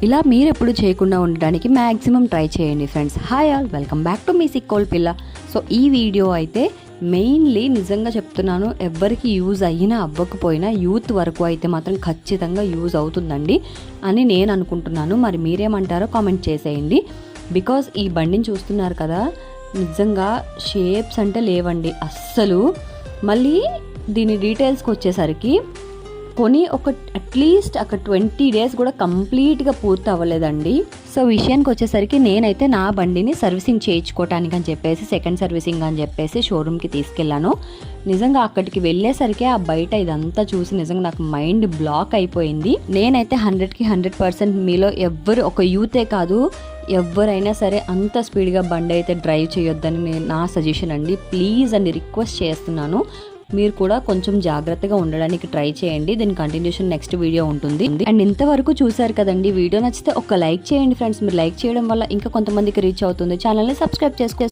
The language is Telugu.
ఇలా మీరు ఎప్పుడు చేయకుండా ఉండడానికి మ్యాక్సిమం ట్రై చేయండి friends. Hi all, welcome back to మీ సిక్కోల్ పిల్ల. సో ఈ వీడియో అయితే మెయిన్లీ నిజంగా చెప్తున్నాను, ఎవరికి యూజ్ అయినా అవ్వకపోయినా యూత్ వరకు అయితే మాత్రం ఖచ్చితంగా యూజ్ అవుతుందండి అని నేను అనుకుంటున్నాను. మరి మీరేమంటారో కామెంట్ చేసేయండి. బికాజ్ ఈ బండిని చూస్తున్నారు కదా, నిజంగా షేప్స్ అంటే లేవండి అస్సలు. మళ్ళీ దీని డీటెయిల్స్కి వచ్చేసరికి కొని అట్లీస్ట్ ఒక 20 days కూడా కంప్లీట్గా పూర్తి అవ్వలేదండి. సో విషయానికి వచ్చేసరికి నేనైతే నా బండిని సర్వీసింగ్ చేయించుకోవటానికి అని చెప్పేసి, సెకండ్ సర్వీసింగ్ అని చెప్పేసి షోరూమ్కి తీసుకెళ్ళాను. నిజంగా అక్కడికి వెళ్ళేసరికి ఆ బయట ఇదంతా చూసి నిజంగా నాకు మైండ్ బ్లాక్ అయిపోయింది. నేనైతే 100కి 100% మీలో ఎవ్వరు, ఒక యూతే కాదు ఎవరైనా సరే అంత స్పీడ్గా బండి అయితే డ్రైవ్ చేయొద్దని నా సజెషన్ అండి. ప్లీజ్ అండి, రిక్వెస్ట్ చేస్తున్నాను. మీరు కూడా కొంచెం జాగ్రత్తగా ఉండడానికి ట్రై చేయండి. దీని కంటిన్యూషన్ నెక్స్ట్ వీడియో ఉంటుంది. అండ్ ఇంతవరకు చూసారు కదండి, వీడియో నచ్చితే ఒక లైక్ చేయండి ఫ్రెండ్స్. మీరు లైక్ చేయడం వల్ల ఇంకా కొంతమందికి రీచ్ అవుతుంది. ఛానల్ని సబ్స్క్రైబ్ చేసుకోండి.